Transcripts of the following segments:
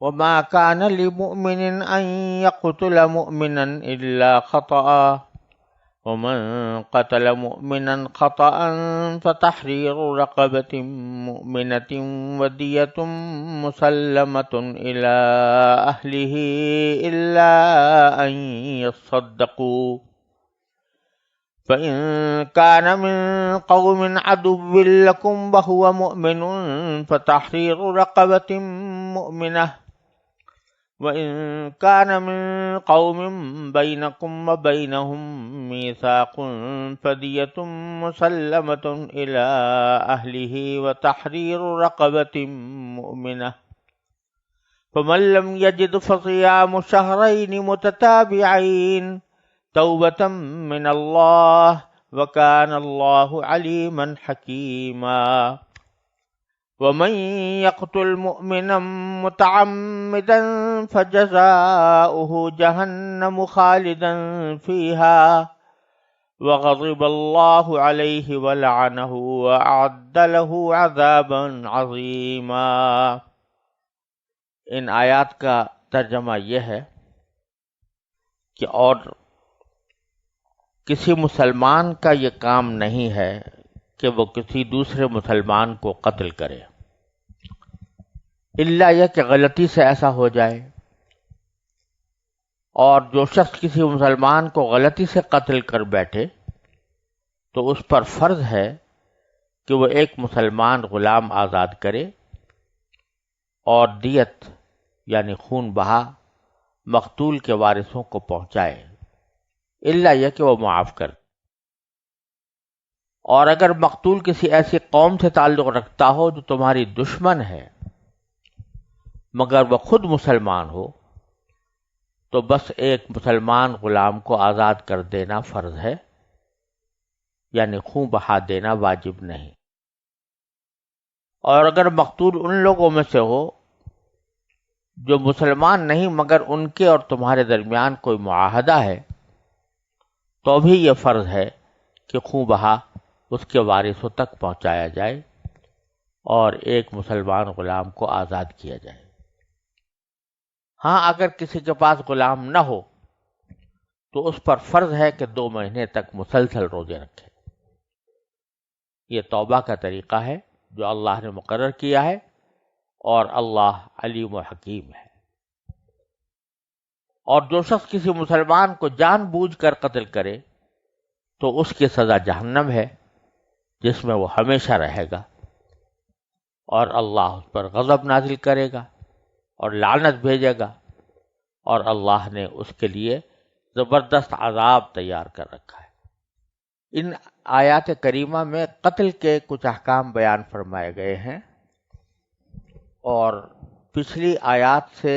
وما كان لمؤمن أن يقتل مؤمنا إلا خطأ ومن قتل مؤمنا خطأ فتحرير رقبة مؤمنة ودية مسلمة إلى أهله إلا أن يصدقوا فإن كان من قوم عدو لكم وهو مؤمن فتحرير رقبة مؤمنة وإن كان من قوم بينكم وبينهم ميثاق فدية مسلمة إلى أهله وتحرير رقبة مؤمنة فمن لم يجد فصيام شهرين متتابعين توبة من الله وكان الله عليما حكيما ومن يقتل مؤمنا متعمدا فجزاؤه جهنم خالدا فيها وغضب الله عليه ولعنه وأعد له عذابا عظيما۔ ان آیات کا ترجمہ یہ ہے کہ اور کسی مسلمان کا یہ کام نہیں ہے کہ وہ کسی دوسرے مسلمان کو قتل کرے، الا یہ کہ غلطی سے ایسا ہو جائے، اور جو شخص کسی مسلمان کو غلطی سے قتل کر بیٹھے تو اس پر فرض ہے کہ وہ ایک مسلمان غلام آزاد کرے اور دیت یعنی خون بہا مقتول کے وارثوں کو پہنچائے، الا یہ کہ وہ معاف کر۔ اور اگر مقتول کسی ایسی قوم سے تعلق رکھتا ہو جو تمہاری دشمن ہے مگر وہ خود مسلمان ہو تو بس ایک مسلمان غلام کو آزاد کر دینا فرض ہے، یعنی خون بہا دینا واجب نہیں۔ اور اگر مقتول ان لوگوں میں سے ہو جو مسلمان نہیں مگر ان کے اور تمہارے درمیان کوئی معاہدہ ہے تو بھی یہ فرض ہے کہ خون بہا اس کے وارثوں تک پہنچایا جائے اور ایک مسلمان غلام کو آزاد کیا جائے۔ ہاں اگر کسی کے پاس غلام نہ ہو تو اس پر فرض ہے کہ 2 مہینے تک مسلسل روزے رکھے۔ یہ توبہ کا طریقہ ہے جو اللہ نے مقرر کیا ہے، اور اللہ علیم و حکیم ہے۔ اور جو شخص کسی مسلمان کو جان بوجھ کر قتل کرے تو اس کی سزا جہنم ہے جس میں وہ ہمیشہ رہے گا، اور اللہ اس پر غضب نازل کرے گا اور لعنت بھیجے گا، اور اللہ نے اس کے لیے زبردست عذاب تیار کر رکھا ہے۔ ان آیات کریمہ میں قتل کے کچھ احکام بیان فرمائے گئے ہیں، اور پچھلی آیات سے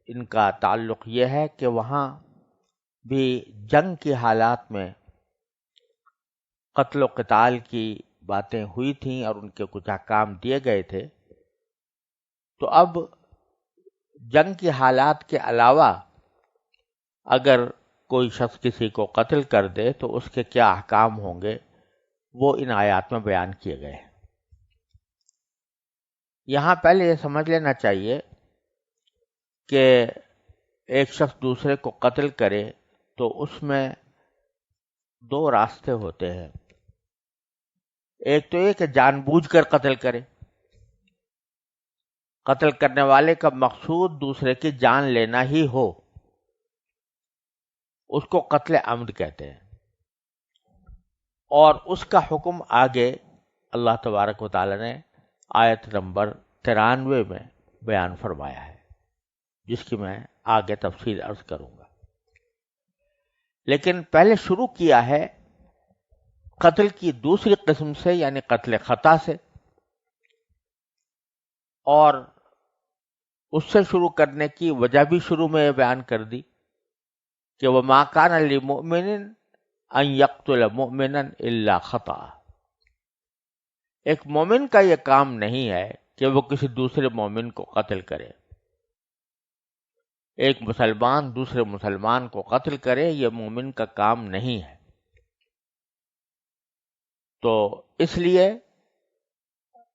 ان کا تعلق یہ ہے کہ وہاں بھی جنگ کی حالات میں قتل و قتال کی باتیں ہوئی تھیں اور ان کے کچھ احکام دیے گئے تھے، تو اب جنگ کی حالات کے علاوہ اگر کوئی شخص کسی کو قتل کر دے تو اس کے کیا احکام ہوں گے وہ ان آیات میں بیان کیے گئے ہیں۔ یہاں پہلے یہ سمجھ لینا چاہیے کہ ایک شخص دوسرے کو قتل کرے تو اس میں 2 راستے ہوتے ہیں۔ ایک تو یہ کہ جان بوجھ کر قتل کرے، قتل کرنے والے کا مقصود دوسرے کی جان لینا ہی ہو، اس کو قتل عمد کہتے ہیں، اور اس کا حکم آگے اللہ تبارک و تعالی نے آیت نمبر 93 میں بیان فرمایا ہے، جس کی میں آگے تفصیل عرض کروں گا۔ لیکن پہلے شروع کیا ہے قتل کی دوسری قسم سے، یعنی قتل خطا سے، اور اس سے شروع کرنے کی وجہ بھی شروع میں بیان کر دی کہ وَمَا كَانَ لِمُؤْمِنٍ أَن يَقْتُلَ مُؤْمِنًا إِلَّا خَطَأً۔ ایک مومن کا یہ کام نہیں ہے کہ وہ کسی دوسرے مومن کو قتل کرے، ایک مسلمان دوسرے مسلمان کو قتل کرے یہ مومن کا کام نہیں ہے۔ تو اس لیے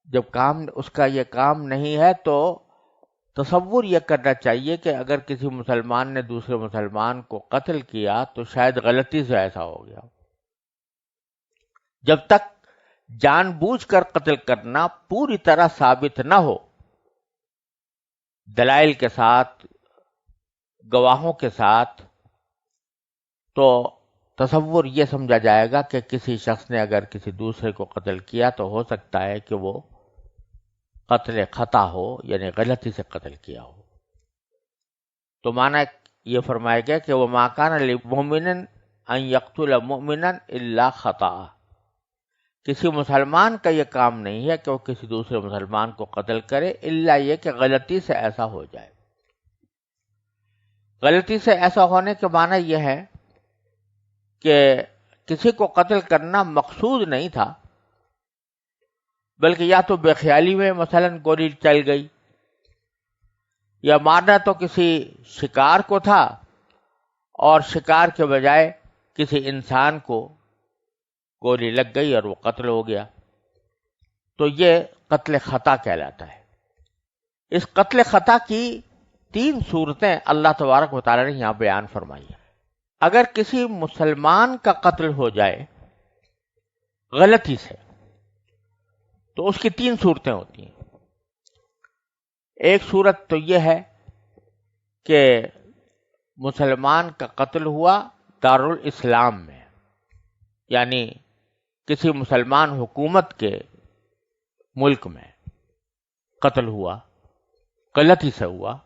جب اس کا یہ کام نہیں ہے تو تصور یہ کرنا چاہیے کہ اگر کسی مسلمان نے دوسرے مسلمان کو قتل کیا تو شاید غلطی سے ایسا ہو گیا. جب تک جان بوجھ کر قتل کرنا پوری طرح ثابت نہ ہو، دلائل کے ساتھ، گواہوں کے ساتھ، تو تصور یہ سمجھا جائے گا کہ کسی شخص نے اگر کسی دوسرے کو قتل کیا تو ہو سکتا ہے کہ وہ قتل خطا ہو، یعنی غلطی سے قتل کیا ہو. تو معنی یہ فرمایا گیا کہ وَمَا كَانَ لِمُؤْمِنٍ أَن يَقْتُلَ مُؤْمِنًا إِلَّا خَطَأً. کسی مسلمان کا یہ کام نہیں ہے کہ وہ کسی دوسرے مسلمان کو قتل کرے الا یہ کہ غلطی سے ایسا ہو جائے. غلطی سے ایسا ہونے کے معنی یہ ہے کہ کسی کو قتل کرنا مقصود نہیں تھا، بلکہ یا تو بے خیالی میں مثلا گولی چل گئی، یا مارنا تو کسی شکار کو تھا اور شکار کے بجائے کسی انسان کو گولی لگ گئی اور وہ قتل ہو گیا، تو یہ قتل خطا کہلاتا ہے. اس قتل خطا کی 3 صورتیں اللہ تبارک و تعالی نے یہاں بیان فرمائی ہیں. اگر کسی مسلمان کا قتل ہو جائے غلطی سے تو اس کی 3 صورتیں ہوتی ہیں. ایک صورت تو یہ ہے کہ مسلمان کا قتل ہوا دارالاسلام میں، یعنی کسی مسلمان حکومت کے ملک میں قتل ہوا، غلطی سے ہوا،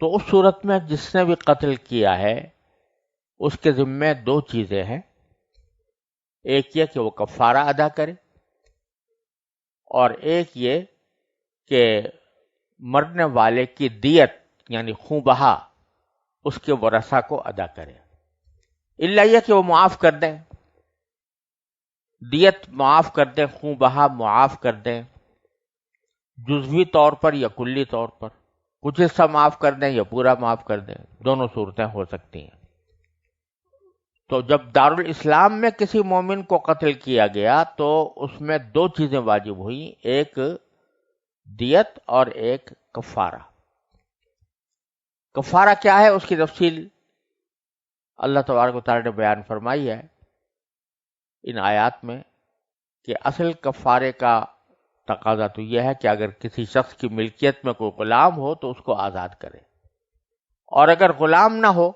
تو اس صورت میں جس نے بھی قتل کیا ہے اس کے ذمے 2 چیزیں ہیں. ایک یہ کہ وہ کفارہ ادا کرے، اور ایک یہ کہ مرنے والے کی دیت یعنی خون بہا اس کے ورثہ کو ادا کرے. الا یہ کہ وہ معاف کر دیں، دیت معاف کر دیں، خون بہا معاف کر دیں، جزوی طور پر یا کلی طور پر، کچھ حصہ معاف کر دیں یا پورا معاف کر دیں. دونوں صورتیں ہو سکتی ہیں. تو جب دارالاسلام میں کسی مومن کو قتل کیا گیا تو اس میں 2 چیزیں واجب ہوئیں، ایک دیت اور ایک کفارہ. کفارہ کیا ہے اس کی تفصیل اللہ تبارک و تعالی نے بیان فرمائی ہے ان آیات میں کہ اصل کفارے کا تقاضا تو یہ ہے کہ اگر کسی شخص کی ملکیت میں کوئی غلام ہو تو اس کو آزاد کرے، اور اگر غلام نہ ہو،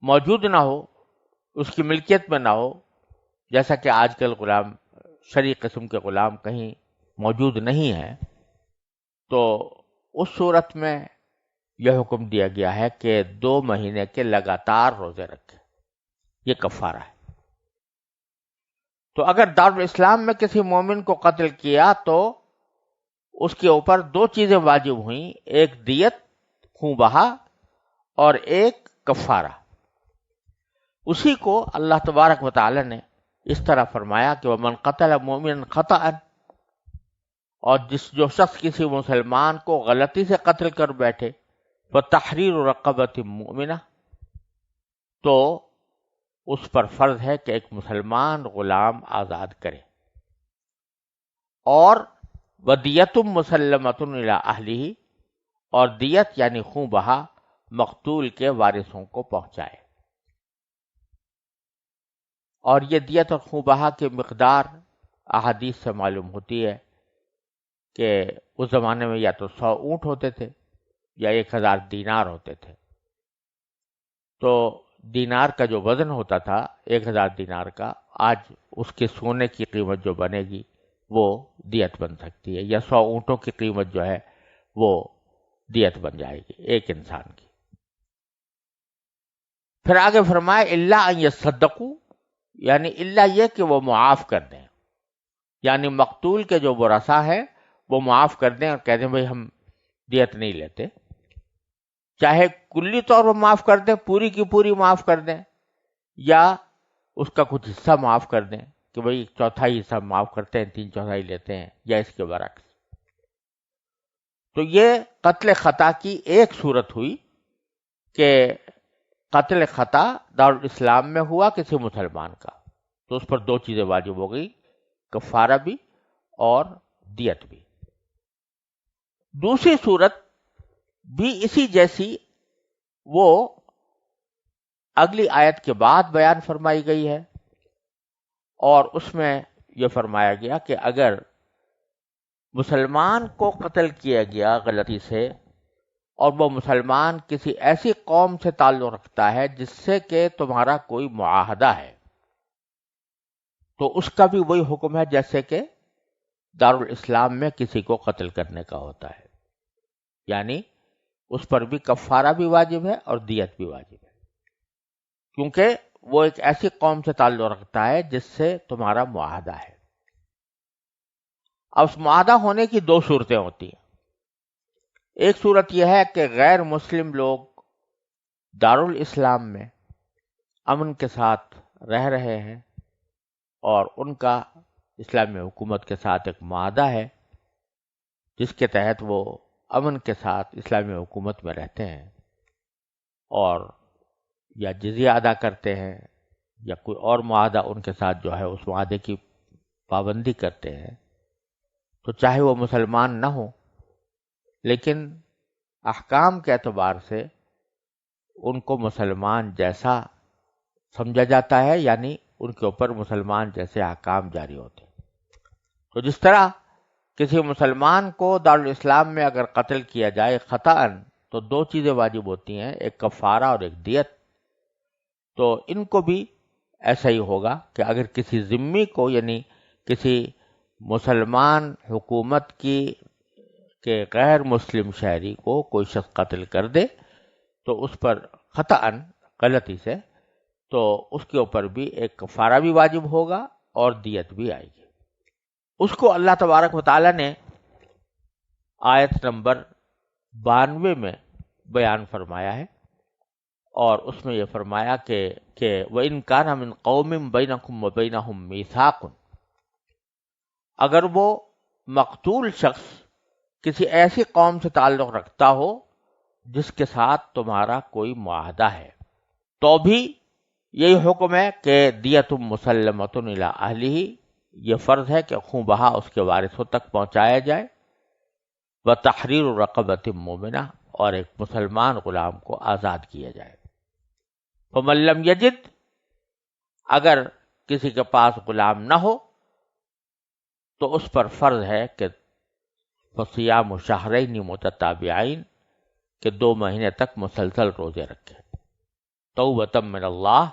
موجود نہ ہو، اس کی ملکیت میں نہ ہو، جیسا کہ آج کل غلام شرعی قسم کے غلام کہیں موجود نہیں ہیں، تو اس صورت میں یہ حکم دیا گیا ہے کہ 2 مہینے کے لگاتار روزے رکھے. یہ کفارہ ہے. تو اگر دارالاسلام میں کسی مومن کو قتل کیا تو اس کے اوپر 2 چیزیں واجب ہوئیں، ایک دیت خون بہا اور ایک کفارہ. اسی کو اللہ تبارک و تعالی نے اس طرح فرمایا کہ وَمَنْ قَتَلَ مُؤْمِنًا خَطَأً، اور جو شخص کسی مسلمان کو غلطی سے قتل کر بیٹھے وَتَحْرِيرُ رَقَبَةٍ مُؤْمِنَةٍ، تو اس پر فرض ہے کہ ایک مسلمان غلام آزاد کرے، اور وَدِيَةٌ مُسَلَّمَةٌ إِلَىٰ أَهْلِهِ، اور دیت یعنی خون بہا مقتول کے وارثوں کو پہنچائے. اور یہ دیت اور خون بہا کی مقدار احادیث سے معلوم ہوتی ہے کہ اس زمانے میں یا تو 100 اونٹ ہوتے تھے یا 1000 دینار ہوتے تھے. تو دینار کا جو وزن ہوتا تھا 1000 دینار کا، آج اس کے سونے کی قیمت جو بنے گی وہ دیت بن سکتی ہے، یا 100 اونٹوں کی قیمت جو ہے وہ دیت بن جائے گی ایک انسان کی. پھر آگے فرمائے الا ان یصدقوا، یعنی الا یہ کہ وہ معاف کر دیں، یعنی مقتول کے جو ورثاء ہیں وہ معاف کر دیں اور کہہ دیں بھئی ہم دیت نہیں لیتے، چاہے کلی طور پر معاف کر دیں، پوری کی پوری معاف کر دیں، یا اس کا کچھ حصہ معاف کر دیں کہ بھئی 1/4 حصہ معاف کرتے ہیں، 3/4 لیتے ہیں، یا اس کے برعکس. تو یہ قتل خطا کی ایک صورت ہوئی کہ قتل خطا دارالاسلام میں ہوا کسی مسلمان کا، تو اس پر 2 چیزیں واجب ہو گئی، کفارہ بھی اور دیت بھی. دوسری صورت بھی اسی جیسی وہ اگلی آیت کے بعد بیان فرمائی گئی ہے، اور اس میں یہ فرمایا گیا کہ اگر مسلمان کو قتل کیا گیا غلطی سے، اور وہ مسلمان کسی ایسی قوم سے تعلق رکھتا ہے جس سے کہ تمہارا کوئی معاہدہ ہے، تو اس کا بھی وہی حکم ہے جیسے کہ دارالاسلام میں کسی کو قتل کرنے کا ہوتا ہے، یعنی اس پر بھی کفارہ بھی واجب ہے اور دیت بھی واجب ہے، کیونکہ وہ ایک ایسی قوم سے تعلق رکھتا ہے جس سے تمہارا معاہدہ ہے۔ اب اس معاہدہ ہونے کی دو صورتیں ہوتی ہیں۔ ایک صورت یہ ہے کہ غیر مسلم لوگ دارالاسلام میں امن کے ساتھ رہ رہے ہیں، اور ان کا اسلامی حکومت کے ساتھ ایک معاہدہ ہے جس کے تحت وہ امن کے ساتھ اسلامی حکومت میں رہتے ہیں، اور یا جزیہ ادا کرتے ہیں یا کوئی اور معاہدہ ان کے ساتھ جو ہے اس معاہدے کی پابندی کرتے ہیں، تو چاہے وہ مسلمان نہ ہو لیکن احکام کے اعتبار سے ان کو مسلمان جیسا سمجھا جاتا ہے، یعنی ان کے اوپر مسلمان جیسے احکام جاری ہوتے ہیں۔ تو جس طرح کسی مسلمان کو دارالاسلام میں اگر قتل کیا جائے خطأً تو دو چیزیں واجب ہوتی ہیں، ایک کفارہ اور ایک دیت، تو ان کو بھی ایسا ہی ہوگا کہ اگر کسی ذمی کو، یعنی کسی مسلمان حکومت کی کہ غیر مسلم شہری کو کوئی شخص قتل کر دے تو اس پر خطأً غلطی سے، تو اس کے اوپر بھی ایک کفارہ بھی واجب ہوگا اور دیت بھی آئے گی۔ اس کو اللہ تبارک و تعالی نے آیت نمبر 92 میں بیان فرمایا ہے، اور اس میں یہ فرمایا کہ وَإِن كَانَ مِن قَوْمٍ بَيْنَكُمْ وَبَيْنَهُمْ مِيثَاقٌ، اگر وہ مقتول شخص کسی ایسی قوم سے تعلق رکھتا ہو جس کے ساتھ تمہارا کوئی معاہدہ ہے، تو بھی یہی حکم ہے کہ دیت مسلمۃ الی اہلہ، یہ فرض ہے کہ خون بہا اس کے وارثوں تک پہنچایا جائے، وتحریر رقبۃ مومنہ، اور ایک مسلمان غلام کو آزاد کیا جائے۔ فمن لم یجد، اگر کسی کے پاس غلام نہ ہو تو اس پر فرض ہے کہ فصیام شہرین متتابعین، کہ 2 مہینے تک مسلسل روزے رکھے۔ توبۃ من اللہ،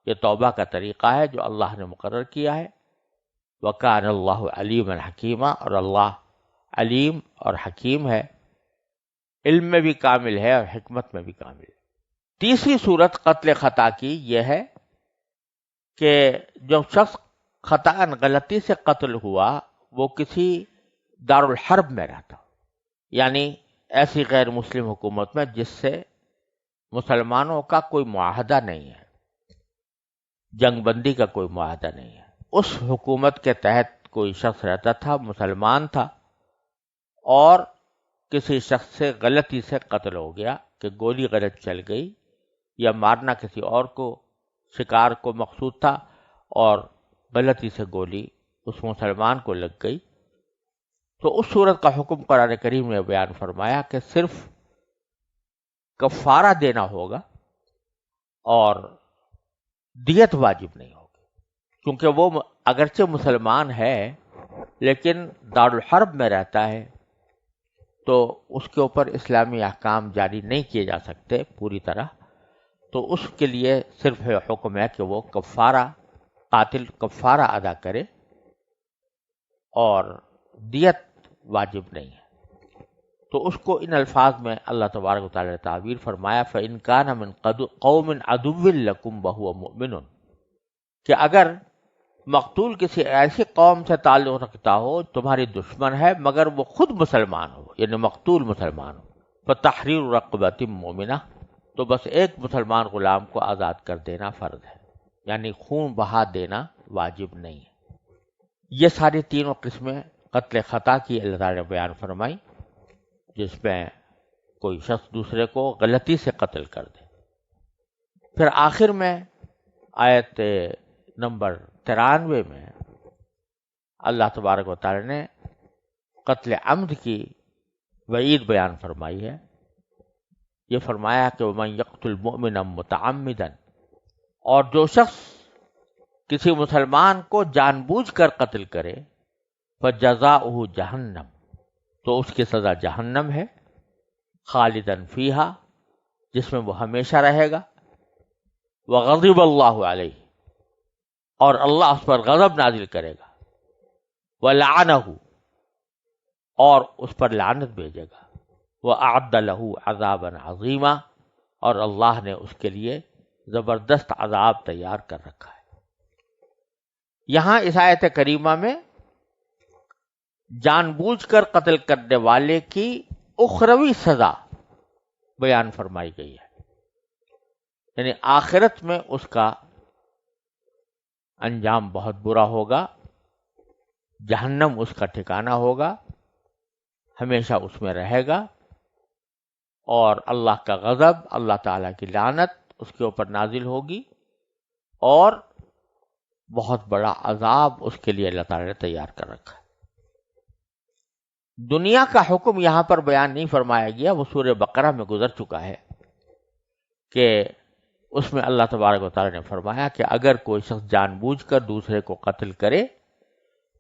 یہ توبہ کا طریقہ ہے جو اللہ نے مقرر کیا ہے۔ وکان اللہ علیما حکیما، اور اللہ علیم اور حکیم ہے، علم میں بھی کامل ہے اور حکمت میں بھی کامل ہے۔ تیسری صورت قتل خطا کی یہ ہے کہ جو شخص خطأً غلطی سے قتل ہوا وہ کسی دارالحرب میں رہتا، یعنی ایسی غیر مسلم حکومت میں جس سے مسلمانوں کا کوئی معاہدہ نہیں ہے، جنگ بندی کا کوئی معاہدہ نہیں ہے، اس حکومت کے تحت کوئی شخص رہتا تھا، مسلمان تھا، اور کسی شخص سے غلطی سے قتل ہو گیا کہ گولی غلط چل گئی، یا مارنا کسی اور کو، شکار کو مقصود تھا اور غلطی سے گولی اس مسلمان کو لگ گئی، تو اس صورت کا حکم قرآن کریم نے بیان فرمایا کہ صرف کفارہ دینا ہوگا اور دیت واجب نہیں ہوگی، کیونکہ وہ اگرچہ مسلمان ہے لیکن دارالحرب میں رہتا ہے، تو اس کے اوپر اسلامی احکام جاری نہیں کیے جا سکتے پوری طرح، تو اس کے لیے صرف حکم ہے کہ وہ قاتل کفارہ ادا کرے، اور دیت واجب نہیں ہے۔ تو اس کو ان الفاظ میں اللہ تبارک و تعالی نے تعبیر فرمایا، فَإِن كَانَ مِن قَوْمٍ عَدُوٍّ لَكُمْ وَهُوَ مُؤْمِنٌ، کہ اگر مقتول کسی ایسی قوم سے تعلق رکھتا ہو تمہاری دشمن ہے مگر وہ خود مسلمان ہو، یعنی مقتول مسلمان ہو، فَتَحْرِيرُ رَقَبَةٍ مُؤْمِنَةٍ، تو بس ایک مسلمان غلام کو آزاد کر دینا فرض ہے، یعنی خون بہا دینا واجب نہیں ہے۔ یہ ساری تینوں قسمیں قتل خطا کی اللہ تعالی نے بیان فرمائی، جس میں کوئی شخص دوسرے کو غلطی سے قتل کر دے۔ پھر آخر میں آیت نمبر 93 میں اللہ تبارک و تعالی نے قتل عمد کی وعید بیان فرمائی ہے. یہ فرمایا کہ وَمَن يَقْتُلْ مُؤْمِنًا مُتَعَمِّدًا، اور جو شخص کسی مسلمان کو جان بوجھ کر قتل کرے فَجَزَاؤُهُ جہنم، تو اس کی سزا جہنم ہے، خالداً فیہا، جس میں وہ ہمیشہ رہے گا، وغضب اللہ علیہ، اور اللہ اس پر غضب نازل کرے گا، ولعنہ، اور اس پر لعنت بھیجے گا، وأعد له عذابا عظیما، اور اللہ نے اس کے لیے زبردست عذاب تیار کر رکھا ہے. یہاں اس آیت کریمہ میں جان بوجھ کر قتل کرنے والے کی اخروی سزا بیان فرمائی گئی ہے، یعنی آخرت میں اس کا انجام بہت برا ہوگا، جہنم اس کا ٹھکانہ ہوگا، ہمیشہ اس میں رہے گا، اور اللہ کا غضب، اللہ تعالیٰ کی لعنت اس کے اوپر نازل ہوگی، اور بہت بڑا عذاب اس کے لیے اللہ تعالیٰ نے تیار کر رکھا ہے. دنیا کا حکم یہاں پر بیان نہیں فرمایا گیا، وہ سورہ بقرہ میں گزر چکا ہے کہ اس میں اللہ تبارک و تعالیٰ نے فرمایا کہ اگر کوئی شخص جان بوجھ کر دوسرے کو قتل کرے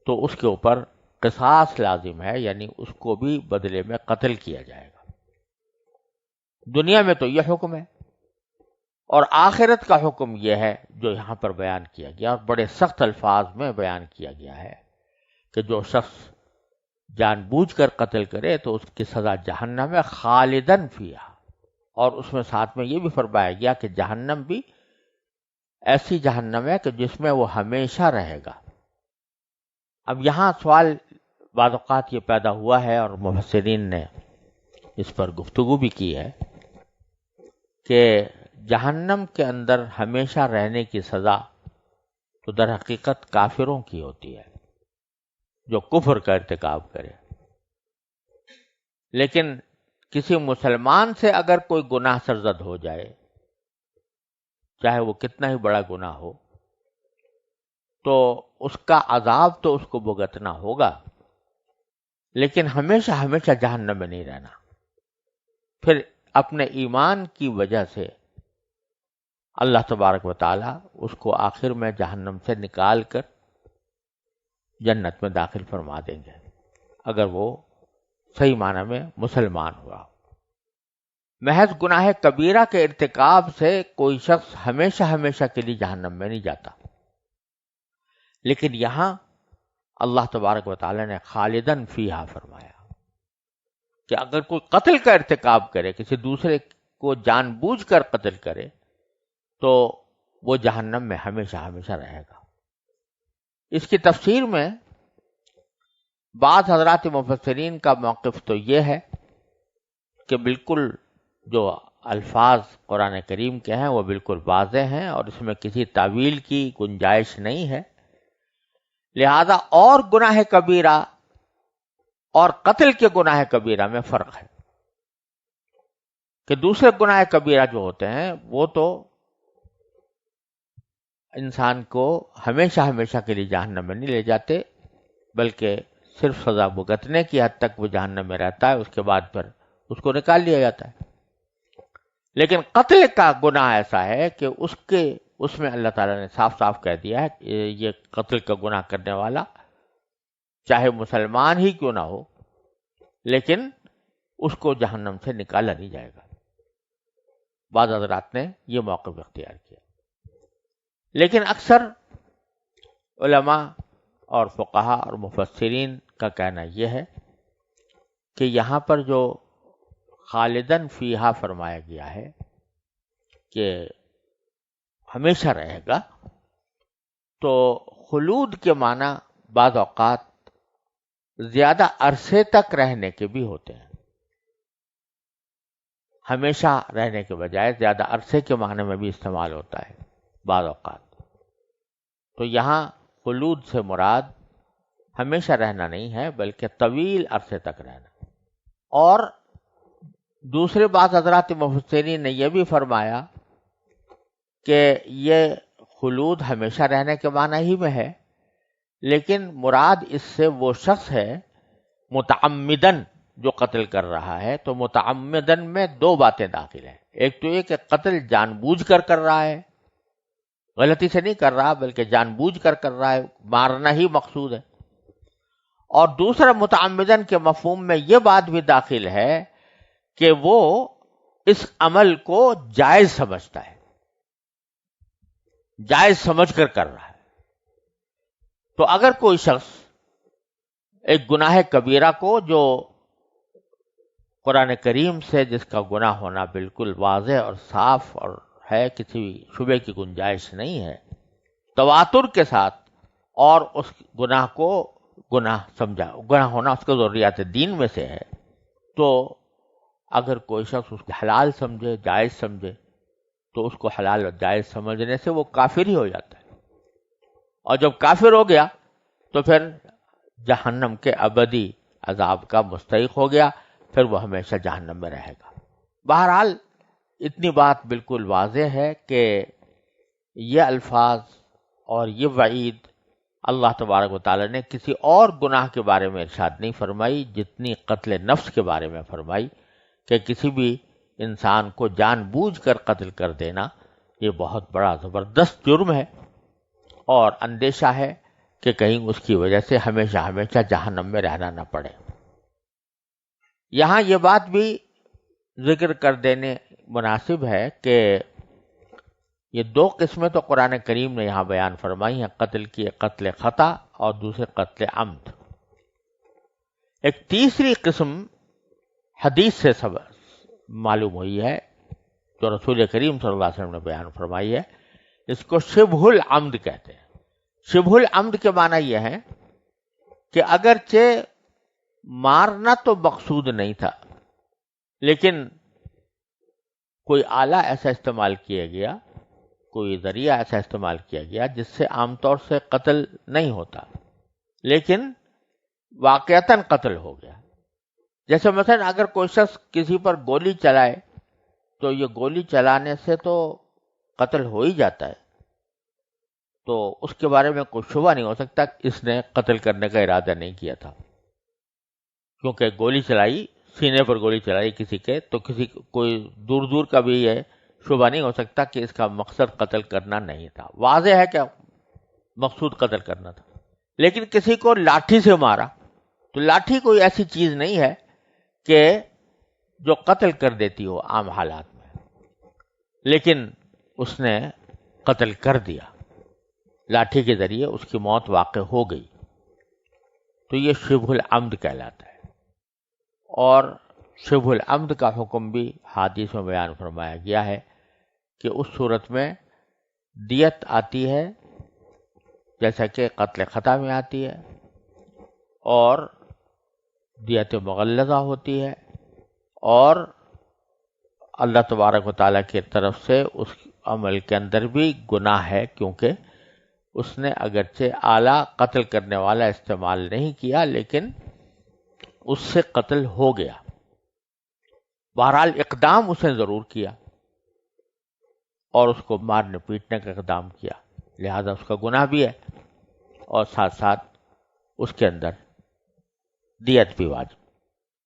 تو اس کے اوپر قصاص لازم ہے، یعنی اس کو بھی بدلے میں قتل کیا جائے گا. دنیا میں تو یہ حکم ہے، اور آخرت کا حکم یہ ہے جو یہاں پر بیان کیا گیا، اور بڑے سخت الفاظ میں بیان کیا گیا ہے کہ جو شخص جان بوجھ کر قتل کرے تو اس کی سزا جہنم ہے، خالداً فیہا، اور اس میں ساتھ میں یہ بھی فرمایا گیا کہ جہنم بھی ایسی جہنم ہے کہ جس میں وہ ہمیشہ رہے گا. اب یہاں سوال بعض اوقات یہ پیدا ہوا ہے، اور مفسرین نے اس پر گفتگو بھی کی ہے کہ جہنم کے اندر ہمیشہ رہنے کی سزا تو در حقیقت کافروں کی ہوتی ہے جو کفر کا ارتکاب کرے، لیکن کسی مسلمان سے اگر کوئی گناہ سرزد ہو جائے، چاہے وہ کتنا ہی بڑا گناہ ہو، تو اس کا عذاب تو اس کو بھگتنا ہوگا، لیکن ہمیشہ ہمیشہ جہنم میں نہیں رہنا. پھر اپنے ایمان کی وجہ سے اللہ تبارک و تعالی اس کو آخر میں جہنم سے نکال کر جنت میں داخل فرما دیں گے اگر وہ صحیح معنی میں مسلمان ہوا. محض گناہ کبیرہ کے ارتکاب سے کوئی شخص ہمیشہ ہمیشہ کے لیے جہنم میں نہیں جاتا، لیکن یہاں اللہ تبارک و تعالی نے خالداً فیہا فرمایا کہ اگر کوئی قتل کا ارتکاب کرے، کسی دوسرے کو جان بوجھ کر قتل کرے، تو وہ جہنم میں ہمیشہ ہمیشہ رہے گا. اس کی تفسیر میں بعض حضرات مفسرین کا موقف تو یہ ہے کہ بالکل جو الفاظ قرآن کریم کے ہیں وہ بالکل واضح ہیں، اور اس میں کسی تعویل کی گنجائش نہیں ہے. لہذا اور گناہ کبیرہ اور قتل کے گناہ کبیرہ میں فرق ہے کہ دوسرے گناہ کبیرہ جو ہوتے ہیں وہ تو انسان کو ہمیشہ ہمیشہ کے لیے جہنم میں نہیں لے جاتے، بلکہ صرف سزا بھگتنے کی حد تک وہ جہنم میں رہتا ہے، اس کے بعد پھر اس کو نکال لیا جاتا ہے. لیکن قتل کا گناہ ایسا ہے کہ اس میں اللہ تعالیٰ نے صاف صاف کہہ دیا ہے کہ یہ قتل کا گناہ کرنے والا چاہے مسلمان ہی کیوں نہ ہو، لیکن اس کو جہنم سے نکالا نہیں جائے گا. بعض حضرات نے یہ موقف اختیار کیا، لیکن اکثر علماء اور فقہا اور مفسرین کا کہنا یہ ہے کہ یہاں پر جو خالداً فیہا فرمایا گیا ہے کہ ہمیشہ رہے گا، تو خلود کے معنی بعض اوقات زیادہ عرصے تک رہنے کے بھی ہوتے ہیں. ہمیشہ رہنے کے بجائے زیادہ عرصے کے معنی میں بھی استعمال ہوتا ہے بعض اوقات. تو یہاں خلود سے مراد ہمیشہ رہنا نہیں ہے بلکہ طویل عرصے تک رہنا. اور دوسرے بعض حضرات مفسرین نے یہ بھی فرمایا کہ یہ خلود ہمیشہ رہنے کے معنی ہی میں ہے، لیکن مراد اس سے وہ شخص ہے متعمدن جو قتل کر رہا ہے تو متعمدن میں دو باتیں داخل ہیں. ایک تو یہ کہ قتل جان بوجھ کر رہا ہے، غلطی سے نہیں کر رہا بلکہ جان بوجھ کر رہا ہے، مارنا ہی مقصود ہے. اور دوسرا متعمدن کے مفہوم میں یہ بات بھی داخل ہے کہ وہ اس عمل کو جائز سمجھتا ہے، جائز سمجھ کر رہا ہے. تو اگر کوئی شخص ایک گناہ کبیرہ کو جو قرآن کریم سے جس کا گناہ ہونا بالکل واضح اور صاف اور ہے، کسی شبے کی گنجائش نہیں ہے، تواتر کے ساتھ، اور اس گناہ کو گناہ سمجھا، گناہ ہونا اس کے ضروریات دین میں سے ہے، تو اگر کوئی شخص اس کو حلال سمجھے، جائز سمجھے، تو اس کو حلال اور جائز سمجھنے سے وہ کافر ہی ہو جاتا ہے. اور جب کافر ہو گیا تو پھر جہنم کے ابدی عذاب کا مستحق ہو گیا، پھر وہ ہمیشہ جہنم میں رہے گا. بہرحال اتنی بات بالکل واضح ہے کہ یہ الفاظ اور یہ وعید اللہ تبارک و تعالی نے کسی اور گناہ کے بارے میں ارشاد نہیں فرمائی جتنی قتل نفس کے بارے میں فرمائی، کہ کسی بھی انسان کو جان بوجھ کر قتل کر دینا یہ بہت بڑا زبردست جرم ہے، اور اندیشہ ہے کہ کہیں اس کی وجہ سے ہمیشہ ہمیشہ جہنم میں رہنا نہ پڑے. یہاں یہ بات بھی ذکر کر دینے مناسب ہے کہ یہ دو قسمیں تو قرآن کریم نے یہاں بیان فرمائی ہیں قتل کی، قتل خطا اور دوسرے قتل عمد. ایک تیسری قسم حدیث سے معلوم ہوئی ہے جو رسول کریم صلی اللہ علیہ وسلم نے بیان فرمائی ہے، اس کو شبہ العمد کہتے ہیں. شبہ العمد کے معنی یہ ہے کہ اگرچہ مارنا تو مقصود نہیں تھا، لیکن کوئی آلہ ایسا استعمال کیا گیا، کوئی ذریعہ ایسا استعمال کیا گیا جس سے عام طور سے قتل نہیں ہوتا لیکن واقعتاً قتل ہو گیا. جیسے مثلا اگر کوئی شخص کسی پر گولی چلائے تو یہ گولی چلانے سے تو قتل ہو ہی جاتا ہے، تو اس کے بارے میں کوئی شبہ نہیں ہو سکتا کہ اس نے قتل کرنے کا ارادہ نہیں کیا تھا، کیونکہ گولی چلائی، سینے پر گولی چلائی کسی کے، تو کسی کوئی دور دور کا بھی یہ شبہ نہیں ہو سکتا کہ اس کا مقصد قتل کرنا نہیں تھا. واضح ہے کہ مقصود قتل کرنا تھا. لیکن کسی کو لاٹھی سے مارا تو لاٹھی کوئی ایسی چیز نہیں ہے کہ جو قتل کر دیتی ہو عام حالات میں، لیکن اس نے قتل کر دیا، لاٹھی کے ذریعے اس کی موت واقع ہو گئی، تو یہ شبہ العمد کہلاتا ہے. اور شبہ العمد کا حکم بھی حدیث میں بیان فرمایا گیا ہے کہ اس صورت میں دیت آتی ہے جیسا کہ قتل خطا میں آتی ہے، اور دیت مغلظہ ہوتی ہے، اور اللہ تبارک و تعالیٰ کی طرف سے اس عمل کے اندر بھی گناہ ہے، کیونکہ اس نے اگرچہ آلہ قتل کرنے والا استعمال نہیں کیا لیکن اس سے قتل ہو گیا. بہرحال اقدام اس نے ضرور کیا اور اس کو مارنے پیٹنے کا اقدام کیا، لہذا اس کا گناہ بھی ہے اور ساتھ ساتھ اس کے اندر دیت بھی واجب.